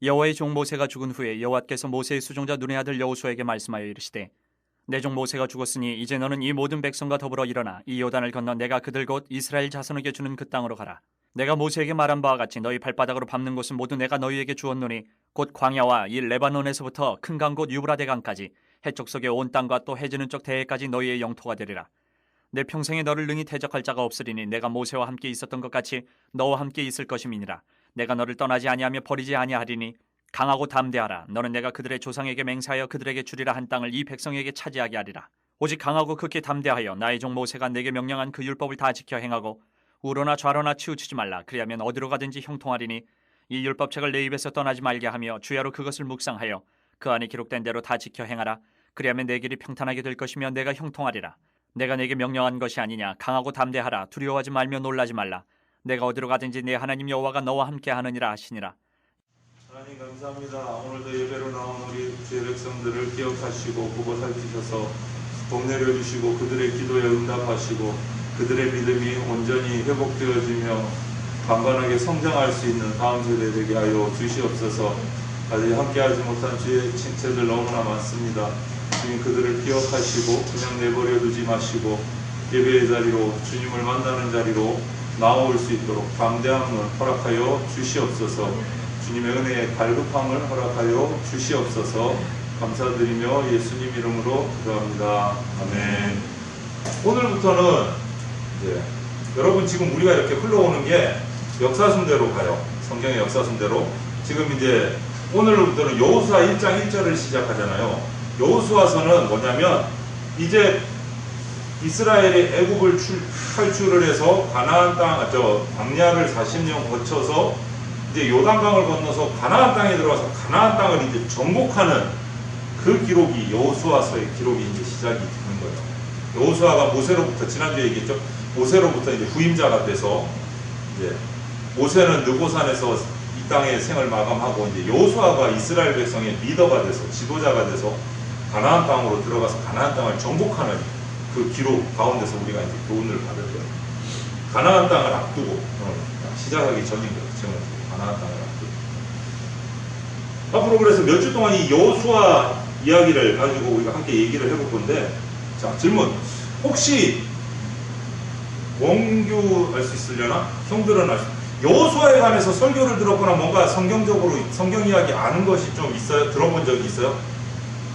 여호와의 종 모세가 죽은 후에 여호와께서 모세의 수종자 눈의 아들 여호수아에게 말씀하여 이르시되 내 종 모세가 죽었으니 이제 너는 이 모든 백성과 더불어 일어나 이 요단을 건너 내가 그들 곧 이스라엘 자손에게 주는 그 땅으로 가라. 내가 모세에게 말한 바와 같이 너희 발바닥으로 밟는 곳은 모두 내가 너희에게 주었노니 곧 광야와 이 레바논에서부터 큰 강 곧 유브라데 강까지 해쪽 속의 온 땅과 또 해지는 쪽 대해까지 너희의 영토가 되리라. 내 평생에 너를 능히 대적할 자가 없으리니 내가 모세와 함께 있었던 것 같이 너와 함께 있을 것임이니라. 내가 너를 떠나지 아니하며 버리지 아니하리니 강하고 담대하라. 너는 내가 그들의 조상에게 맹세하여 그들에게 주리라 한 땅을 이 백성에게 차지하게 하리라. 오직 강하고 극히 담대하여 나의 종 모세가 내게 명령한 그 율법을 다 지켜 행하고 우로나 좌로나 치우치지 말라. 그리하면 어디로 가든지 형통하리니 이 율법책을 내 입에서 떠나지 말게 하며 주야로 그것을 묵상하여 그 안에 기록된 대로 다 지켜 행하라. 그리하면 내 길이 평탄하게 될 것이며 내가 형통하리라. 내가 내게 명령한 것이 아니냐. 강하고 담대하라. 두려워하지 말며 놀라지 말라. 내가 어디로 가든지 내 하나님 여호와가 너와 함께 하느니라 하시니라. 하나님 감사합니다. 오늘도 예배로 나온 우리 주의 백성들을 기억하시고 보고 살피셔서 복 내려주시고 그들의 기도에 응답하시고 그들의 믿음이 온전히 회복되어지며 강건하게 성장할 수 있는 다음 세대 되게 하여 주시옵소서. 아직 함께하지 못한 주의 친척들 너무나 많습니다. 주님 그들을 기억하시고 그냥 내버려 두지 마시고 예배의 자리로 주님을 만나는 자리로 나올 수 있도록 담대함을 허락하여 주시옵소서. 주님의 은혜의 갈급함을 허락하여 주시옵소서. 감사드리며 예수님 이름으로 기도합니다. 아멘. 오늘부터는 여러분 지금 우리가 이렇게 흘러오는 게 역사순대로 가요. 성경의 역사순대로. 지금 이제 오늘부터는 여호수아 1장 1절을 시작하잖아요. 여호수아서는 뭐냐면 이제 이스라엘이 애굽을 탈출을 해서 가나안 땅, 광야를 40년 거쳐서 이제 요단강을 건너서 가나안 땅에 들어와서 가나안 땅을 이제 정복하는 그 기록이 여호수아서의 기록이 이제 시작이 되는 거예요. 여호수아가 모세로부터 지난주에 얘기했죠. 모세로부터 이제 후임자가 돼서 이제 모세는 느고산에서 이 땅의 생을 마감하고 이제 여호수아가 이스라엘 백성의 리더가 돼서 지도자가 돼서 가나안 땅으로 들어가서 가나안 땅을 정복하는 그 기록 가운데서 우리가 이제 교훈을 받을 거예요. 가나안 땅을 앞두고 시작하기 전인 거예요. 지금 가나안 땅을 앞두고. 앞으로 그래서 몇 주 동안 이 여호수아 이야기를 가지고 우리가 함께 얘기를 해볼 건데, 자 질문. 혹시 원규 알 수 있으려나? 형들은 알 수. 여호수아에 관해서 설교를 들었거나 뭔가 성경적으로 성경 이야기 아는 것이 좀 있어요? 들어본 적이 있어요?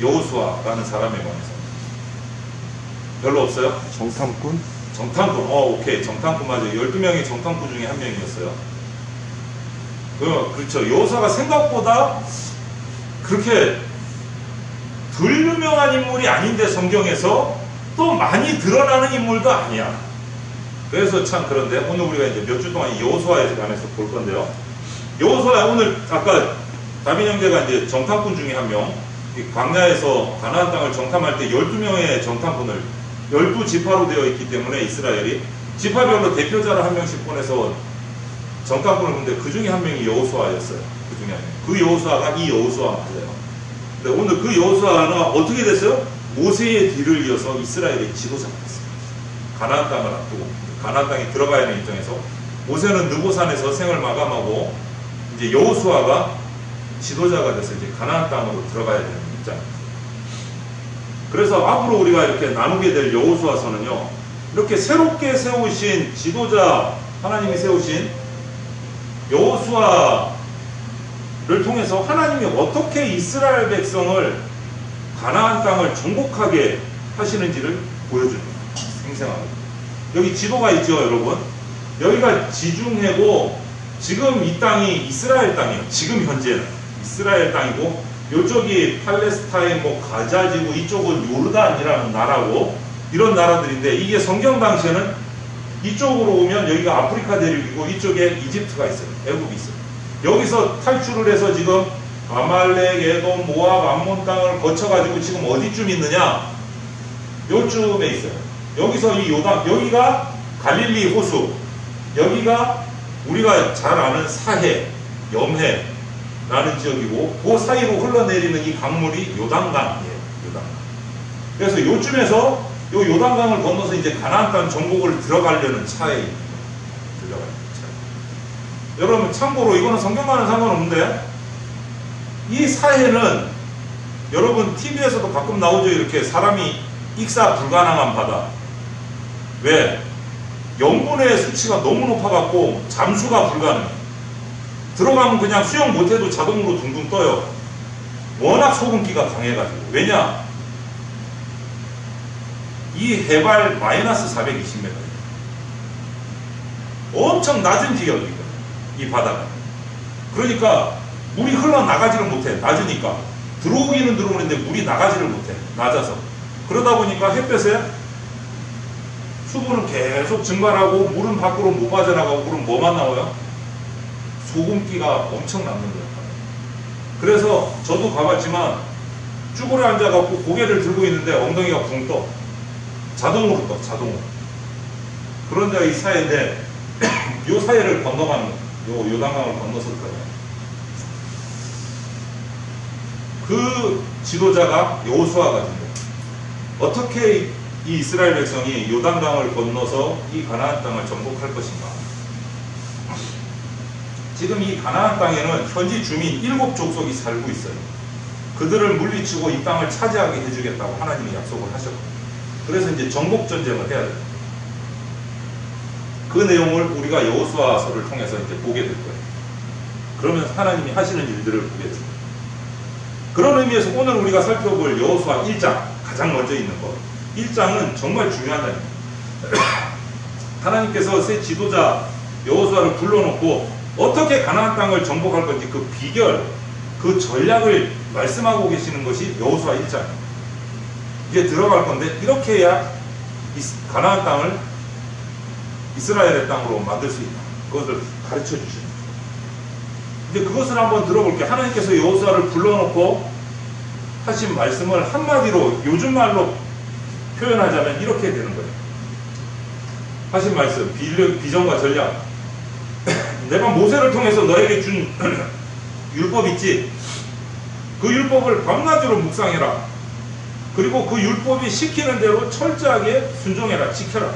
여호수아라는 사람에 관해서. 별로 없어요? 정탐꾼? 정탐꾼, 오케이. 정탐꾼 맞아요. 12명의 정탐꾼 중에 한 명이었어요. 그렇죠. 여호수아가 생각보다 그렇게 덜 유명한 인물이 아닌데 성경에서 또 많이 드러나는 인물도 아니야. 그래서 참 그런데 오늘 우리가 이제 몇 주 동안 여호수아에 관해서 볼 건데요. 여호수아 오늘 아까 다빈 형제가 이제 정탐꾼 중에 한 명, 광야에서 가나안 땅을 정탐할 때 12명의 정탐꾼을 12지파로 되어 있기 때문에 이스라엘이 지파별로 대표자를 한 명씩 보내서 정탐꾼을 보는데 그 중에 한 명이 여호수아였어요. 그 중에 한 명. 그 여호수아가 이 여호수아 맞아요. 근데 오늘 그 여호수아는 어떻게 됐어요? 모세의 뒤를 이어서 이스라엘의 지도자가 됐어요. 가나안 땅을 앞두고 가나안 땅에 들어가야 하는 입장에서 모세는 느고산에서 생을 마감하고 이제 여호수아가 지도자가 돼서 이제 가나안 땅으로 들어가야 되는 입장입니다. 그래서 앞으로 우리가 이렇게 나누게 될 여호수아서는요, 이렇게 새롭게 세우신 지도자, 하나님이 세우신 여호수아를 통해서 하나님이 어떻게 이스라엘 백성을 가나안 땅을 정복하게 하시는지를 보여주는 거예요. 생생하게. 여기 지도가 있죠, 여러분. 여기가 지중해고 지금 이 땅이 이스라엘 땅이에요. 지금 현재는 이스라엘 땅이고, 이쪽이 팔레스타인, 가자지구, 이쪽은 요르단이라는 나라고, 이런 나라들인데, 이게 성경 당시에는 이쪽으로 오면 여기가 아프리카 대륙이고 이쪽에 이집트가 있어요. 애굽이 있어요. 여기서 탈출을 해서 지금 아말렉, 에돔, 모압, 암몬 땅을 거쳐가지고 지금 어디쯤 있느냐? 요쯤에 있어요. 여기서 이 요단, 여기가 갈릴리 호수, 여기가 우리가 잘 아는 사해, 염해라는 지역이고, 그 사이로 흘러내리는 이 강물이 요단강이에요. 요단강. 그래서 요쯤에서 요 요단강을 건너서 이제 가나안 땅 정복을 들어가려는 차에 들어가는 차에. 여러분 참고로 이거는 성경과는 상관없는데 이 사해는 여러분 TV에서도 가끔 나오죠. 이렇게 사람이 익사 불가능한 바다. 왜? 염분의 수치가 너무 높아갖고 잠수가 불가능해. 들어가면 그냥 수영 못해도 자동으로 둥둥 떠요. 워낙 소금기가 강해가지고. 왜냐? 이 해발 마이너스 420m. 엄청 낮은 지역이거든요. 이 바다가. 그러니까 물이 흘러나가지를 못해. 낮으니까. 들어오기는 들어오는데 물이 나가지를 못해. 낮아서. 그러다 보니까 햇볕에 수분은 계속 증발하고 물은 밖으로 못 빠져나가고 그럼 뭐만 나와요? 소금기가 엄청 남는 거예요. 그래서 저도 가봤지만 쭈그려 앉아갖고 고개를 들고 있는데 엉덩이가 붕 떠. 자동으로 떠. 자동으로. 그런 데가 이 사해인데 요 사해를 건너가는 요 요단강을 건너서 거예요. 그 지도자가 여호수아가 된 거예요. 어떻게 이 이스라엘 백성이 요단강을 건너서 이 가나안 땅을 정복할 것인가? 지금 이 가나안 땅에는 현지 주민 7족속이 살고 있어요. 그들을 물리치고 이 땅을 차지하게 해주겠다고 하나님이 약속을 하셨거든요. 그래서 이제 정복 전쟁을 해야 돼요. 그 내용을 우리가 여호수아서를 통해서 이제 보게 될 거예요. 그러면서 하나님이 하시는 일들을 보게 됩니다. 그런 의미에서 오늘 우리가 살펴볼 여호수아 1장, 가장 먼저 있는 것. 1장은 정말 중요하다. 하나님께서 새 지도자 여호수아를 불러놓고 어떻게 가나안 땅을 정복할 건지 그 비결, 그 전략을 말씀하고 계시는 것이 여호수아 1장입니다. 이제 들어갈 건데 이렇게 해야 가나안 땅을 이스라엘의 땅으로 만들 수 있다. 그것을 가르쳐 주십니다. 이제 그것을 한번 들어볼게요. 하나님께서 여호수아를 불러놓고 하신 말씀을 한마디로 요즘 말로 표현하자면 이렇게 되는 거예요. 하신 말씀, 비전과 전략. 내가 모세를 통해서 너에게 준 율법 있지? 그 율법을 밤낮으로 묵상해라. 그리고 그 율법이 시키는 대로 철저하게 순종해라. 지켜라.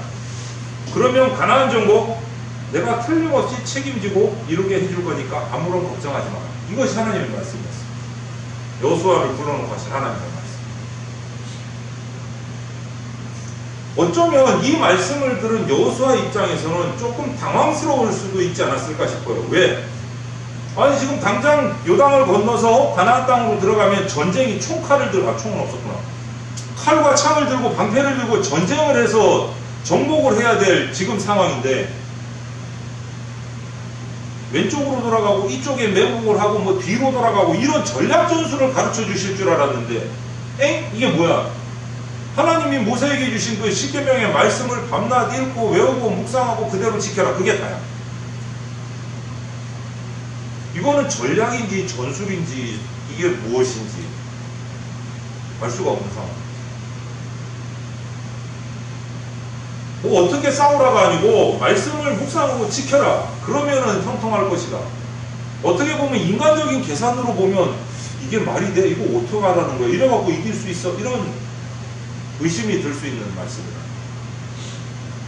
그러면 가나안 정복 내가 틀림없이 책임지고 이루게 해줄 거니까 아무런 걱정하지 마라. 이것이 하나님의 말씀이었어요. 여호수아를 불러놓고 하신 하나님의 말씀. 어쩌면 이 말씀을 들은 여호수아 입장에서는 조금 당황스러울 수도 있지 않았을까 싶어요. 왜? 아니 지금 당장 요단을 건너서 가나안 땅으로 들어가면 전쟁이 총칼을 들고, 총은 없었구나. 칼과 창을 들고 방패를 들고 전쟁을 해서 정복을 해야 될 지금 상황인데 왼쪽으로 돌아가고 이쪽에 매복을 하고 뭐 뒤로 돌아가고 이런 전략 전술을 가르쳐 주실 줄 알았는데 이게 뭐야? 하나님이 모세에게 주신 그 십계명의 말씀을 밤낮 읽고 외우고 묵상하고 그대로 지켜라. 그게 다야. 이거는 전략인지 전술인지 이게 무엇인지 알 수가 없는 상황. 뭐 어떻게 싸우라가 아니고 말씀을 묵상하고 지켜라. 그러면은 형통할 것이다. 어떻게 보면 인간적인 계산으로 보면 이게 말이 돼? 이거 어떻게 하라는 거야? 이래갖고 이길 수 있어? 이런 의심이 들 수 있는 말씀이다.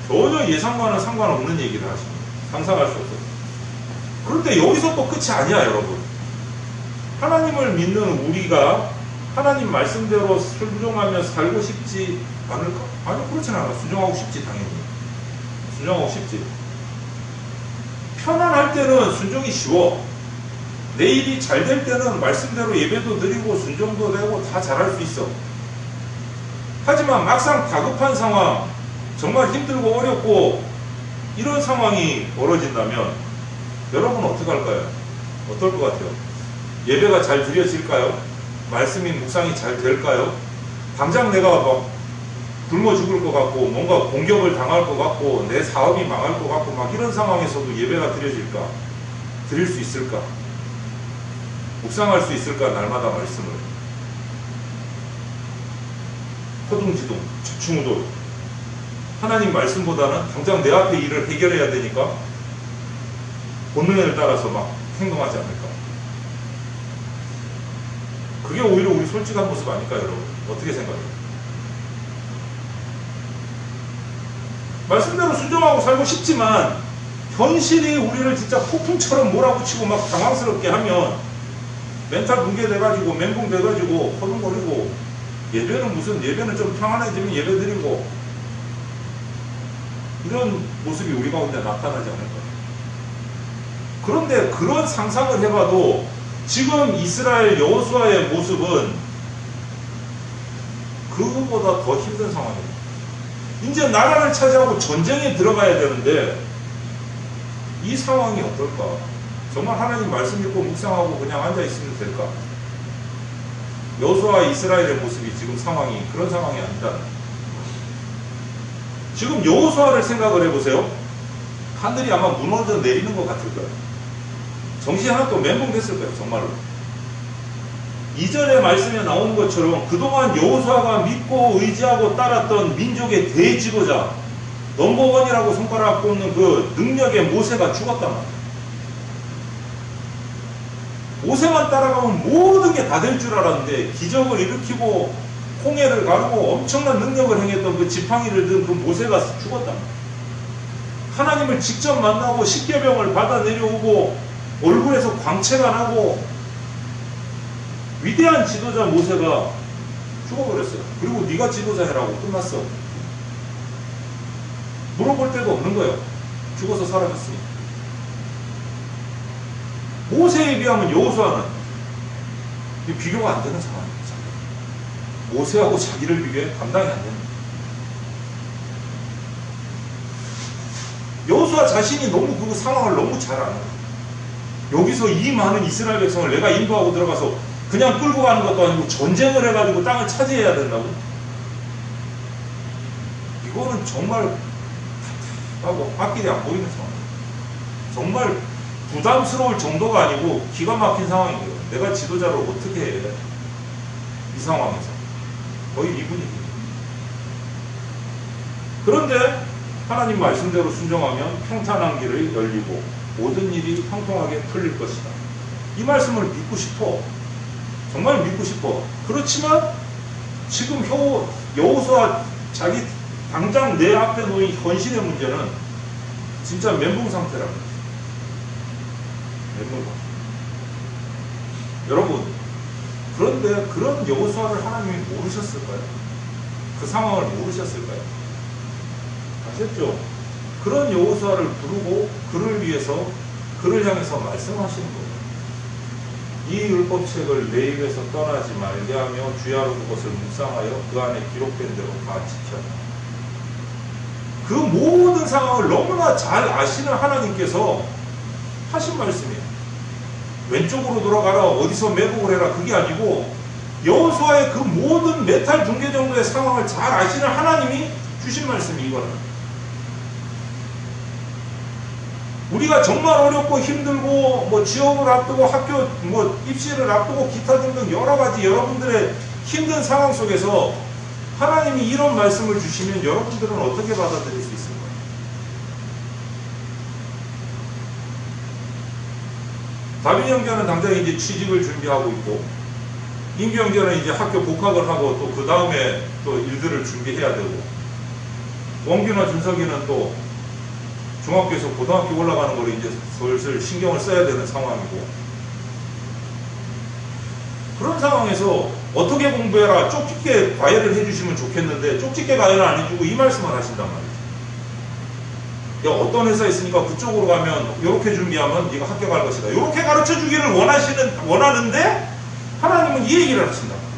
전혀 예상과는 상관없는 얘기를 하십니다. 상상할 수 없어요. 그런데 여기서 또 끝이 아니야, 여러분. 하나님을 믿는 우리가 하나님 말씀대로 순종하며 살고 싶지 않을까? 아니, 그렇진 않아. 순종하고 싶지, 당연히. 순종하고 싶지. 편안할 때는 순종이 쉬워. 내 일이 잘 될 때는 말씀대로 예배도 드리고 순종도 되고 다 잘할 수 있어. 하지만 막상 다급한 상황, 정말 힘들고 어렵고 이런 상황이 벌어진다면 여러분 어떻게 할까요? 어떨 것 같아요? 예배가 잘 드려질까요? 말씀이 묵상이 잘 될까요? 당장 내가 막 굶어 죽을 것 같고 뭔가 공격을 당할 것 같고 내 사업이 망할 것 같고 막 이런 상황에서도 예배가 드려질까? 드릴 수 있을까? 묵상할 수 있을까? 날마다 말씀을. 허둥지둥, 좌충우돌. 하나님 말씀보다는 당장 내 앞에 일을 해결해야 되니까 본능에 따라서 막 행동하지 않을까. 그게 오히려 우리 솔직한 모습 아닐까요, 여러분? 어떻게 생각해요? 말씀대로 순종하고 살고 싶지만 현실이 우리를 진짜 폭풍처럼 몰아붙이고 막 당황스럽게 하면 멘탈 붕괴돼가지고 멘붕 돼가지고 허둥거리고 예배는 좀 평안해지면 예배 드리고 이런 모습이 우리 가운데 나타나지 않을까요? 그런데 그런 상상을 해봐도 지금 이스라엘 여호수아의 모습은 그거보다 더 힘든 상황입니다. 이제 나라를 차지하고 전쟁에 들어가야 되는데 이 상황이 어떨까? 정말 하나님 말씀 읽고 묵상하고 그냥 앉아있으면 될까? 여호수아와 이스라엘의 모습이 지금 상황이 그런 상황이 아니다. 지금 여호수아를 생각을 해보세요. 하늘이 아마 무너져 내리는 것 같을 거예요. 정신 하나도 멘붕됐을 거예요. 정말로. 2절의 말씀에 나오는 것처럼 그동안 여호수아가 믿고 의지하고 따랐던 민족의 대지도자 넘버원이라고 손가락 꼽는 그 능력의 모세가 죽었단 말이에요. 모세만 따라가면 모든 게 다 될 줄 알았는데 기적을 일으키고 홍해를 가르고 엄청난 능력을 행했던 그 지팡이를 든 그 모세가 죽었단 말이에요. 하나님을 직접 만나고 십계병을 받아 내려오고 얼굴에서 광채가 나고 위대한 지도자 모세가 죽어버렸어요. 그리고 네가 지도자 해라고 끝났어. 물어볼 데도 없는 거예요. 죽어서 사라졌으니까. 모세에 비하면 여호수아는 비교가 안 되는 상황입니다. 모세하고 자기를 비교해 감당이 안 됩니다. 여호수아 자신이 너무 그 상황을 너무 잘 아는 거예요. 여기서 이 많은 이스라엘 백성을 내가 인도하고 들어가서 그냥 끌고 가는 것도 아니고 전쟁을 해가지고 땅을 차지해야 된다고? 이거는 정말 하고 앞길이 안 보이는 상황이에요. 정말 부담스러울 정도가 아니고 기가 막힌 상황이에요. 내가 지도자를 어떻게 해? 이 상황에서 거의 이 분위기예요. 그런데 하나님 말씀대로 순종하면 평탄한 길을 열리고 모든 일이 형통하게 풀릴 것이다. 이 말씀을 믿고 싶어. 정말 믿고 싶어. 그렇지만 지금 여호수아 자기 당장 내 앞에 놓인 현실의 문제는 진짜 멘붕 상태라는 거죠. 멘붕. 여러분, 그런데 그런 여호수아를 하나님이 모르셨을까요? 그 상황을 모르셨을까요? 아셨죠? 그런 여호수아를 부르고 그를 위해서 그를 향해서 말씀하시는 거예요. 이 율법책을 내 입에서 떠나지 말게 하며 주야로 그것을 묵상하여 그 안에 기록된 대로 다 지켜라. 그 모든 상황을 너무나 잘 아시는 하나님께서 하신 말씀이에요. 왼쪽으로 돌아가라, 어디서 매복을 해라, 그게 아니고 여호수아의 그 모든 메탈 붕괴 정도의 상황을 잘 아시는 하나님이 주신 말씀이 이거는. 우리가 정말 어렵고 힘들고 뭐 취업을 앞두고 학교 뭐 입시를 앞두고 기타 등등 여러 가지 여러분들의 힘든 상황 속에서 하나님이 이런 말씀을 주시면 여러분들은 어떻게 받아들일 수 있을까요? 다빈 형제는 당장 이제 취직을 준비하고 있고, 임기 형제는 이제 학교 복학을 하고 또 그 다음에 또 일들을 준비해야 되고, 원규나 준석이는 또 중학교에서 고등학교 올라가는 걸 이제 슬슬 신경을 써야 되는 상황이고, 그런 상황에서 어떻게 공부해라, 쪽집게 과외를 해주시면 좋겠는데 쪽집게 과외를 안 해주고 이 말씀을 하신단 말이죠. 야, 어떤 회사 있으니까 그쪽으로 가면 이렇게 준비하면 네가 합격할 것이다, 이렇게 가르쳐 주기를 원하는데 하나님은 이 얘기를 하신단 말이죠.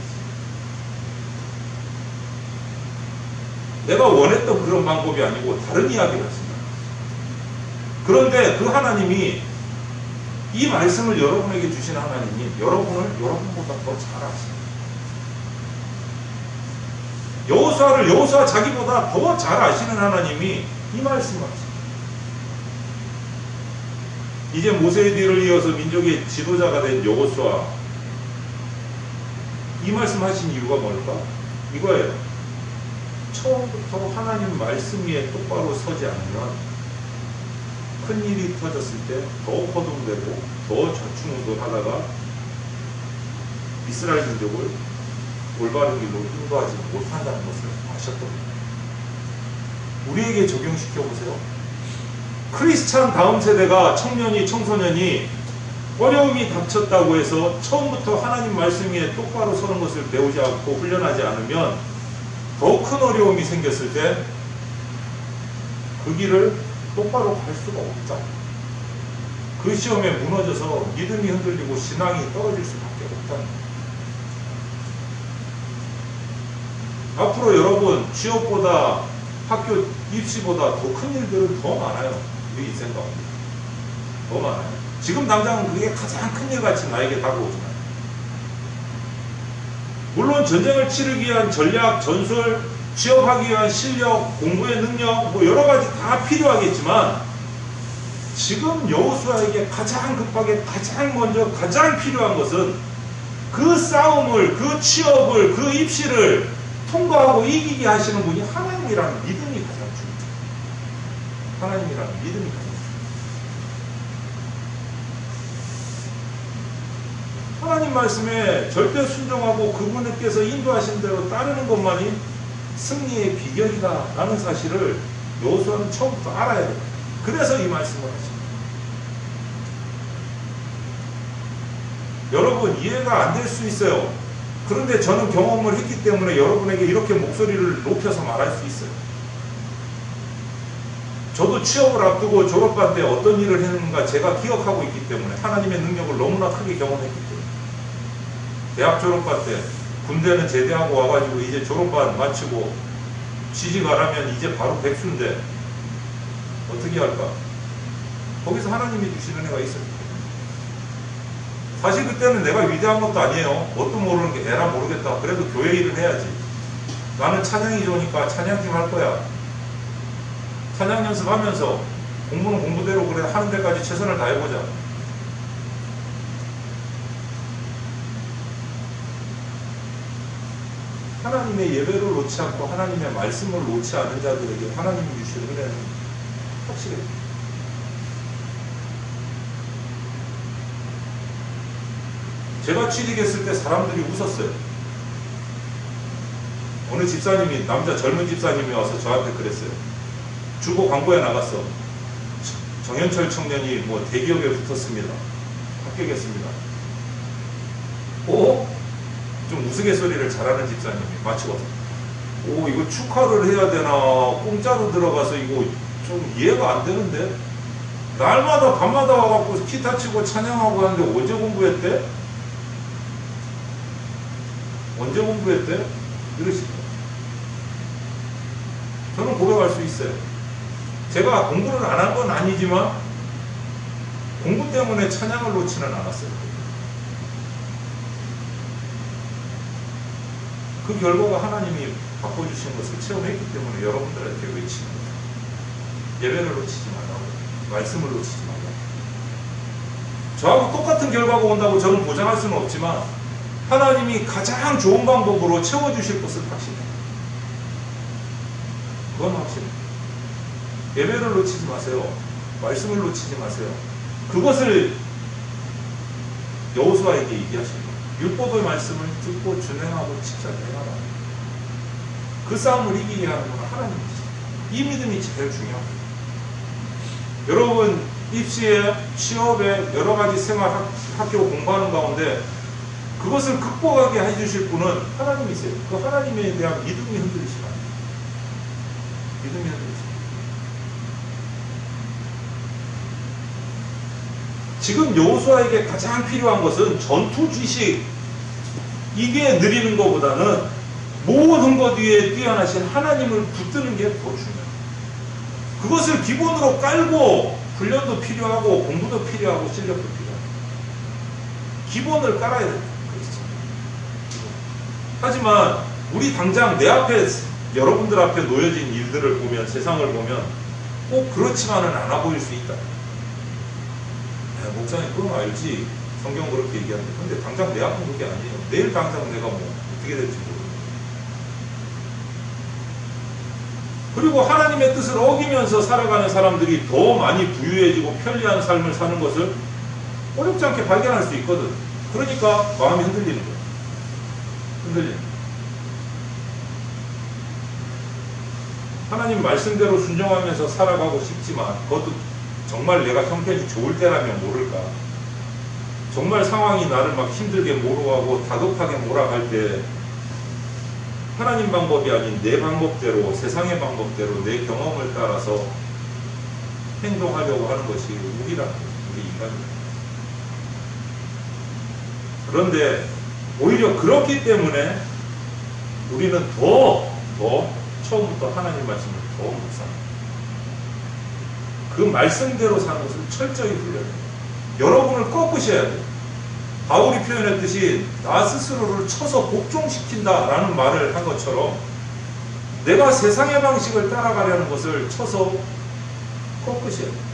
내가 원했던 그런 방법이 아니고 다른 이야기를 하신다. 그런데 그 하나님이 이 말씀을 여러분에게 주신 하나님이 여러분을 여러분보다 더 잘 아십니다. 여호수아를 여호수아 자기보다 더 잘 아시는 하나님이 이 말씀을 하십니다. 이제 모세의 뒤를 이어서 민족의 지도자가 된 여호수아, 이 말씀하신 이유가 뭘까? 이거예요. 처음부터 하나님 말씀 위에 똑바로 서지 않으면 큰일이 터졌을 때 더 허둥대고 더 좌충우돌하다가 이스라엘 민족을 올바른 길로 인도하지 못한다는 것을 아셨던 겁니다. 우리에게 적용시켜 보세요. 크리스찬 다음 세대가 청년이 청소년이 어려움이 닥쳤다고 해서 처음부터 하나님 말씀 위에 똑바로 서는 것을 배우지 않고 훈련하지 않으면 더 큰 어려움이 생겼을 때 그 길을 똑바로 갈 수가 없다. 그 시험에 무너져서 믿음이 흔들리고 신앙이 떨어질 수밖에 없다. 앞으로 여러분 취업보다 학교 입시보다 더 큰 일들은 더 많아요. 우리 인생 가운데 더 많아요. 지금 당장은 그게 가장 큰 일같이 나에게 다가오지만, 물론 전쟁을 치르기 위한 전략, 전술, 취업하기 위한 실력, 공부의 능력, 뭐 여러 가지 다 필요하겠지만, 지금 여호수아에게 가장 급하게, 가장 먼저, 가장 필요한 것은 그 싸움을, 그 취업을, 그 입시를 통과하고 이기게 하시는 분이 하나님이라는 믿음이 가장 중요해요. 하나님이라는 믿음이 가장 중요해요. 하나님 말씀에 절대 순종하고 그분께서 인도하신 대로 따르는 것만이 승리의 비결이다 라는 사실을 여호수아는 처음부터 알아야 돼요. 그래서 이 말씀을 하십니다. 여러분 이해가 안 될 수 있어요. 그런데 저는 경험을 했기 때문에 여러분에게 이렇게 목소리를 높여서 말할 수 있어요. 저도 취업을 앞두고 졸업반 때 어떤 일을 했는가 제가 기억하고 있기 때문에, 하나님의 능력을 너무나 크게 경험했기 때문에. 대학 졸업반 때 군대는 제대하고 와가지고 이제 졸업반 마치고 취직하라면 이제 바로 백수인데 어떻게 할까? 거기서 하나님이 주시는 애가 있어요. 사실 그때는 내가 위대한 것도 아니에요. 뭣도 모르는 게 에라 모르겠다. 그래도 교회 일을 해야지. 나는 찬양이 좋으니까 찬양팀 할 거야. 찬양 연습하면서 공부는 공부대로 그래 하는 데까지 최선을 다해보자. 하나님의 예배를 놓지 않고 하나님의 말씀을 놓지 않은 자들에게 하나님이 주시는 은혜는 확실해요. 제가 취직했을 때 사람들이 웃었어요. 어느 집사님이, 남자 젊은 집사님이 와서 저한테 그랬어요. 주보 광고에 나갔어. 정현철 청년이 뭐 대기업에 붙었습니다. 합격했습니다. 오? 좀 우스갯소리를 잘하는 집사님이 마치고 오 이거 축하를 해야 되나, 공짜로 들어가서 이거 좀 이해가 안 되는데, 날마다 밤마다 와갖고 기타 치고 찬양하고 하는데 언제 공부했대? 언제 공부했대? 이러시더라고요. 저는 고백할 수 있어요. 제가 공부를 안 한 건 아니지만 공부 때문에 찬양을 놓지는 않았어요. 그 결과가 하나님이 바꿔주신 것을 체험했기 때문에 여러분들한테 외치는 거예요. 예배를 놓치지 말라고, 말씀을 놓치지 말라고. 저하고 똑같은 결과가 온다고 저는 보장할 수는 없지만 하나님이 가장 좋은 방법으로 채워주실 것은 확실해요. 그건 확실해요. 예배를 놓치지 마세요. 말씀을 놓치지 마세요. 그것을 여호수아에게 얘기하십니다. 율법의 말씀을 듣고 준행하고 지켜야 해라. 그 싸움을 이기게 하는 건 하나님이시죠. 이 믿음이 제일 중요합니다. 여러분 입시에, 취업에, 여러 가지 생활, 학교 공부하는 가운데 그것을 극복하게 해주실 분은 하나님이세요. 그 하나님에 대한 믿음이 흔들리시면 안 돼요. 믿음이 흔들리시면. 지금 여호수아에게 가장 필요한 것은 전투 지식, 이게 느리는 것보다는 모든 것 위에 뛰어나신 하나님을 붙드는 게 더 중요해요. 그것을 기본으로 깔고 훈련도 필요하고 공부도 필요하고 실력도 필요하고 기본을 깔아야 됩니다. 하지만 우리 당장 내 앞에, 여러분들 앞에 놓여진 일들을 보면, 세상을 보면 꼭 그렇지만은 않아 보일 수 있다. 목사님 그건 알지, 성경 그렇게 얘기하는데, 근데 당장 내 앞은 그게 아니에요. 내일 당장 내가 뭐 어떻게 될지 모르겠어요. 그리고 하나님의 뜻을 어기면서 살아가는 사람들이 더 많이 부유해지고 편리한 삶을 사는 것을 어렵지 않게 발견할 수 있거든. 그러니까 마음이 흔들리는 거예요. 흔들리는 거예요. 하나님 말씀대로 순종하면서 살아가고 싶지만, 그것도 정말 내가 형편이 좋을 때라면 모를까. 정말 상황이 나를 막 힘들게 몰아가고 다급하게 몰아갈 때 하나님 방법이 아닌 내 방법대로, 세상의 방법대로, 내 경험을 따라서 행동하려고 하는 것이 우리라, 우리 인간입니다. 그런데 오히려 그렇기 때문에 우리는 더 처음부터 하나님 말씀을 더 묵상해요. 그 말씀대로 사는 것을 철저히 훈련해요. 여러분을 꺾으셔야 돼요. 바울이 표현했듯이 나 스스로를 쳐서 복종시킨다라는 말을 한 것처럼 내가 세상의 방식을 따라가려는 것을 쳐서 꺾으셔야 돼요.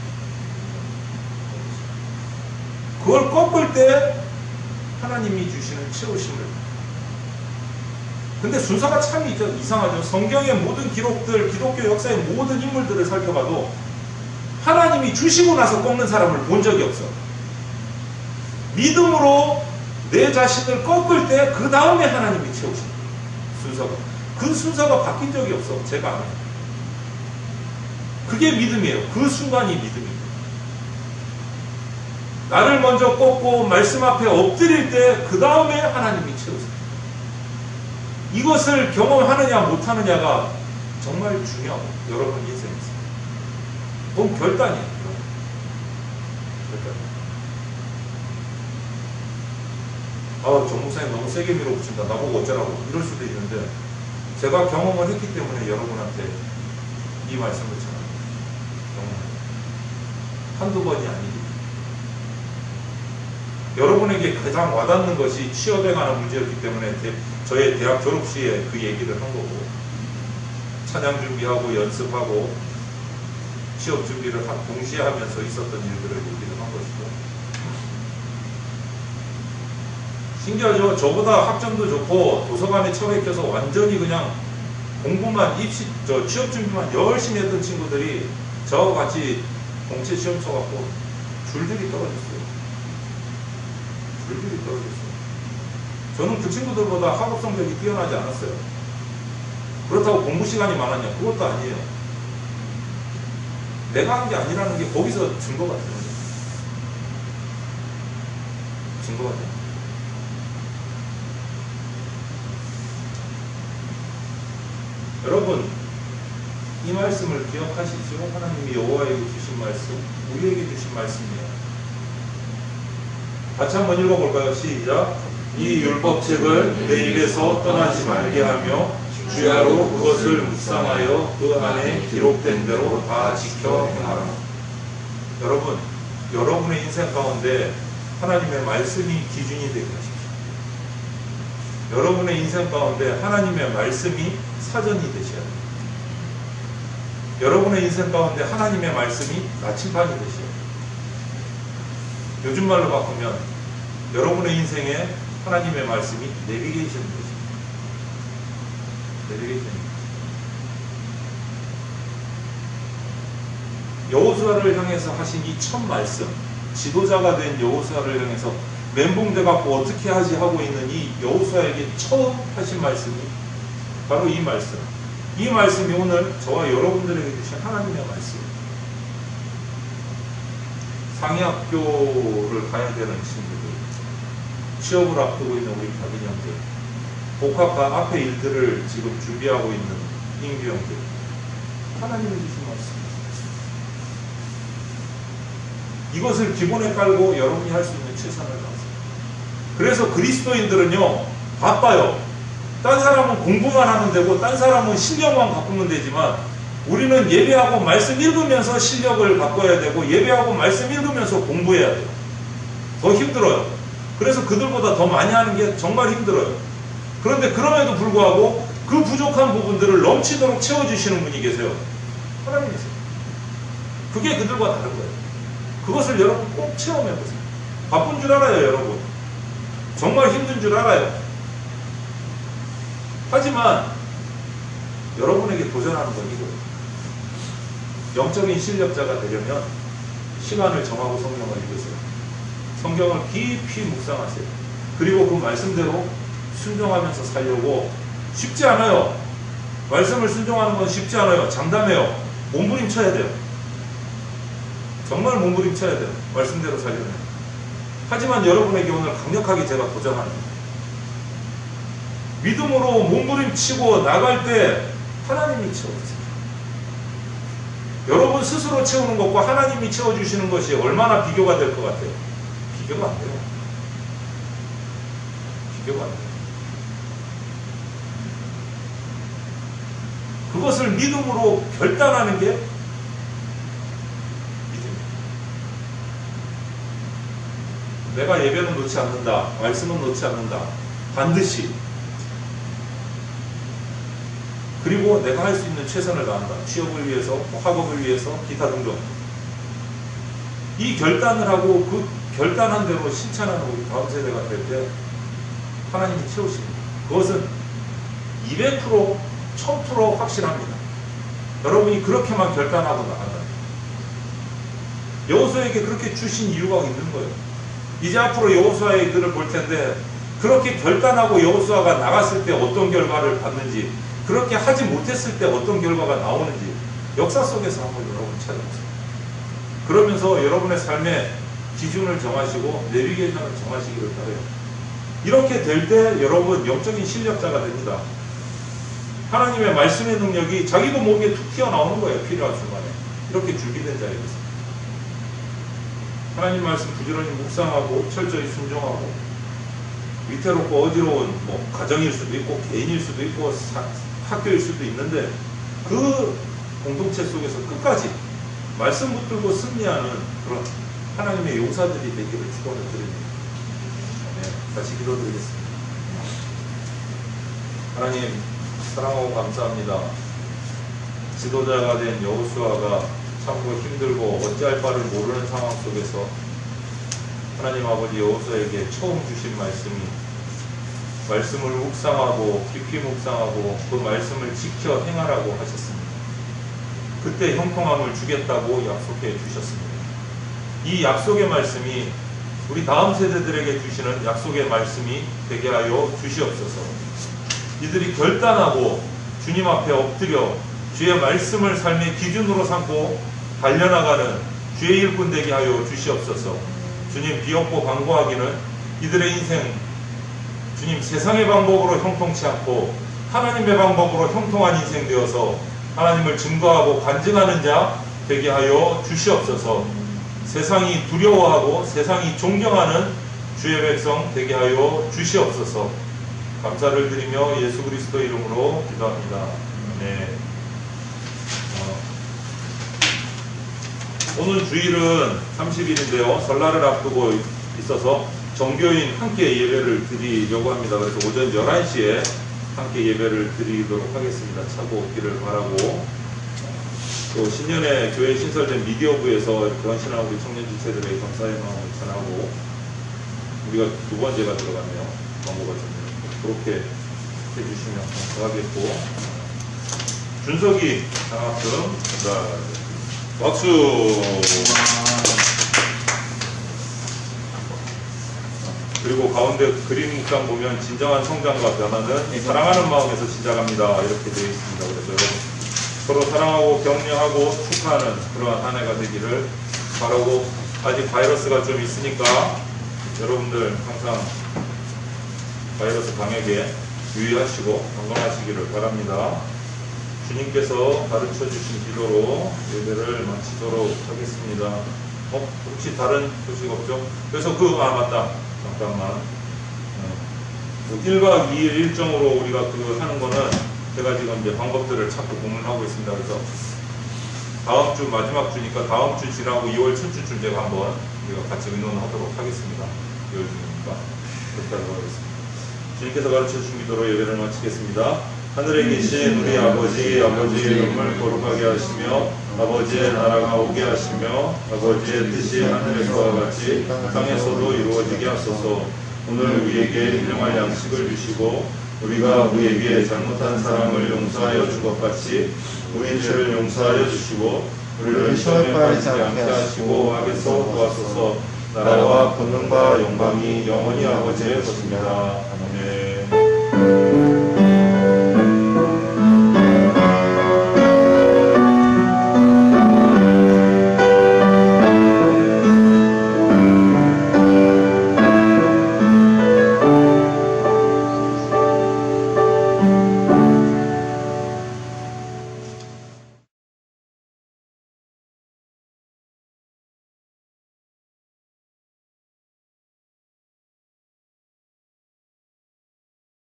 그걸 꺾을 때 하나님이 주시는 채우심을. 근데 순서가 참 이상하죠. 성경의 모든 기록들, 기독교 역사의 모든 인물들을 살펴봐도 하나님이 주시고 나서 꺾는 사람을 본 적이 없어. 믿음으로 내 자신을 꺾을 때 그 다음에 하나님이 채우십니다. 순서가. 그 순서가 바뀐 적이 없어. 제가 아는. 그게 믿음이에요. 그 순간이 믿음이에요. 나를 먼저 꺾고 말씀 앞에 엎드릴 때 그 다음에 하나님이 채우십니다. 이것을 경험하느냐 못하느냐가 정말 중요하고 여러분 인생에서. 그건 결단이에요. 결단. 정 목사님 너무 세게 밀어붙인다. 나보고 어쩌라고. 이럴 수도 있는데 제가 경험을 했기 때문에 여러분한테 이 말씀을 전합니다. 한두 번이 아니고 여러분에게 가장 와닿는 것이 취업에 관한 문제였기 때문에 저의 대학 졸업 시에 그 얘기를 한 거고 찬양 준비하고 연습하고 취업 준비를 동시에 하면서 있었던 일들을 얘기를 한 것이고 신기하죠? 저보다 학점도 좋고 도서관에 처박혀서 완전히 그냥 공부만 취업 준비만 열심히 했던 친구들이 저하고 같이 공채 시험 쳐갖고 줄줄이 떨어졌어요. 줄줄이 떨어졌어요. 저는 그 친구들보다 학업 성적이 뛰어나지 않았어요. 그렇다고 공부 시간이 많았냐? 그것도 아니에요. 내가 한 게 아니라는 게 거기서 증거가 돼요. 증거가 돼요. 여러분, 이 말씀을 기억하시죠? 하나님이 여호와에게 주신 말씀, 우리에게 주신 말씀이에요. 같이 한번 읽어볼까요? 시작. 이 율법책을 내 입에서 떠나지 말게 하며 주야로 그것을 묵상하여 그 안에 기록된 대로 다 지켜 행하라. 여러분, 여러분의 인생 가운데 하나님의 말씀이 기준이 되게 하십시오. 여러분의 인생 가운데 하나님의 말씀이 사전이 되셔야 됩니다. 여러분의 인생 가운데 하나님의 말씀이 나침반이 되셔야 됩니다. 요즘 말로 바꾸면 여러분의 인생에 하나님의 말씀이 내비게이션이 되십니다. 내비게이션입니다. 여호수아를 향해서 하신 이 첫 말씀, 지도자가 된 여호수아를 향해서 멘붕돼 갖고 어떻게 하지 하고 있는 이 여호수아에게 처음 하신 말씀이 바로 이 말씀. 이 말씀이 오늘 저와 여러분들에게 주신 하나님의 말씀. 상해학교를 가야 되는 친구들, 취업을 앞두고 있는 우리 박인 형들, 복학과 앞에 일들을 지금 준비하고 있는 인규 형들, 하나님이 주신 말씀. 이것을 기본에 깔고 여러분이 할 수 있는 최선을 다하세요. 그래서 그리스도인들은요, 바빠요. 딴 사람은 공부만 하면 되고 딴 사람은 실력만 바꾸면 되지만 우리는 예배하고 말씀 읽으면서 실력을 바꿔야 되고 예배하고 말씀 읽으면서 공부해야 돼요. 더 힘들어요. 그래서 그들보다 더 많이 하는 게 정말 힘들어요. 그런데 그럼에도 불구하고 그 부족한 부분들을 넘치도록 채워주시는 분이 계세요. 하나님이세요. 그게 그들과 다른 거예요. 그것을 여러분 꼭 체험해보세요. 바쁜 줄 알아요, 여러분. 정말 힘든 줄 알아요. 하지만 여러분에게 도전하는 건 이거예요. 영적인 실력자가 되려면 시간을 정하고 성경을 읽으세요. 성경을 깊이 묵상하세요. 그리고 그 말씀대로 순종하면서 살려고. 쉽지 않아요. 말씀을 순종하는 건 쉽지 않아요. 장담해요. 몸부림쳐야 돼요. 정말 몸부림쳐야 돼요. 말씀대로 살려면. 하지만 여러분에게 오늘 강력하게 제가 도전합니다. 믿음으로 몸부림치고 나갈 때 하나님이 채워주세요. 여러분 스스로 채우는 것과 하나님이 채워주시는 것이 얼마나 비교가 될 것 같아요? 비교가 안 돼요. 비교가 안 돼요. 그것을 믿음으로 결단하는 게 믿음이에요. 내가 예배는 놓지 않는다. 말씀은 놓지 않는다. 반드시. 그리고 내가 할 수 있는 최선을 다한다. 취업을 위해서, 학업을 위해서, 기타 등등. 이 결단을 하고 그 결단한 대로 실천하는 우리 다음 세대가 될 때 하나님이 채우십니다. 그것은 200%, 1000% 확실합니다. 여러분이 그렇게만 결단하고 나간다. 여호수아에게 그렇게 주신 이유가 있는 거예요. 이제 앞으로 여호수아의 글을 볼 텐데 그렇게 결단하고 여호수아가 나갔을 때 어떤 결과를 받는지, 그렇게 하지 못했을 때 어떤 결과가 나오는지 역사 속에서 한번 여러분 찾아보세요. 그러면서 여러분의 삶의 기준을 정하시고 내비게이션을 정하시기를 바라요. 이렇게 될 때 여러분 영적인 실력자가 됩니다. 하나님의 말씀의 능력이 자기도 모르게 툭 튀어나오는 거예요. 필요한 순간에. 이렇게 준비된 자리에서 하나님 말씀 부지런히 묵상하고 철저히 순종하고, 위태롭고 어지러운 가정일 수도 있고 개인일 수도 있고 학교일 수도 있는데 그 공동체 속에서 끝까지 말씀 붙들고 승리하는 그런 하나님의 용사들이 되기를 축원을 드립니다. 네, 다시 기도드리겠습니다. 하나님 사랑하고 감사합니다. 지도자가 된 여호수아가 참으로 힘들고 어찌할 바를 모르는 상황 속에서 하나님 아버지 여호수아에게 처음 주신 말씀을 묵상하고 깊이 묵상하고 그 말씀을 지켜 행하라고 하셨습니다. 그때 형통함을 주겠다고 약속해 주셨습니다. 이 약속의 말씀이 우리 다음 세대들에게 주시는 약속의 말씀이 되게 하여 주시옵소서. 이들이 결단하고 주님 앞에 엎드려 주의 말씀을 삶의 기준으로 삼고 달려나가는 주의 일꾼 되게 하여 주시옵소서. 주님 비옵고 간구하기는 이들의 인생 주님 세상의 방법으로 형통치 않고 하나님의 방법으로 형통한 인생 되어서 하나님을 증거하고 간증하는 자 되게 하여 주시옵소서. 세상이 두려워하고 세상이 존경하는 주의 백성 되게 하여 주시옵소서. 감사를 드리며 예수 그리스도 이름으로 기도합니다. 네. 오늘 주일은 30일인데요. 설날을 앞두고 있어서 정교인 함께 예배를 드리려고 합니다. 그래서 오전 11시에 함께 예배를 드리도록 하겠습니다. 차고 오기를 바라고, 또 신년에 교회 신설된 미디어부에서 헌신하는 우리 청년 지체들의 감사의 마음을 전하고, 우리가 두 번째가 들어갔네요. 광고가 좀 그렇게 해주시면 감사하겠고, 준석이 장학금 박수. 그리고 가운데 그림 묵상 보면 진정한 성장과 변화는 사랑하는 마음에서 시작합니다. 이렇게 되어 있습니다. 그래서 여러분 서로 사랑하고 격려하고 축하하는 그러한 한 해가 되기를 바라고, 아직 바이러스가 좀 있으니까 여러분들 항상 바이러스 방역에 유의하시고 건강하시기를 바랍니다. 주님께서 가르쳐 주신 기도로 예배를 마치도록 하겠습니다. 혹시 다른 소식 없죠? 그래서 맞다. 잠깐만. 1박 2일 일정으로 우리가 하는 거는 제가 지금 이제 방법들을 자꾸 고민하고 있습니다. 그래서 다음 주 마지막 주니까 다음 주 지나고 2월 첫 주쯤 제가 한번 우리가 같이 의논하도록 하겠습니다. 2월 중이니까 그렇게 하도록 하겠습니다. 주님께서 가르쳐 주신 기도로 예배를 마치겠습니다. 하늘에 계신 우리 아버지의 이름을 거룩하게 하시며 아버지의 나라가 오게 하시며 아버지의 뜻이 하늘에서와 같이 땅에서도 이루어지게 하소서. 오늘 우리에게 일용할 양식을 주시고 우리가 우리에게 잘못한 사람을 용서하여 준 것 같이 우리 죄를 용서하여 주시고 우리를 시험에 빠지지 않게 하시고 악에서 구하소서. 나라와 권능과 영광이 영원히 아버지의 것입니다. 아멘.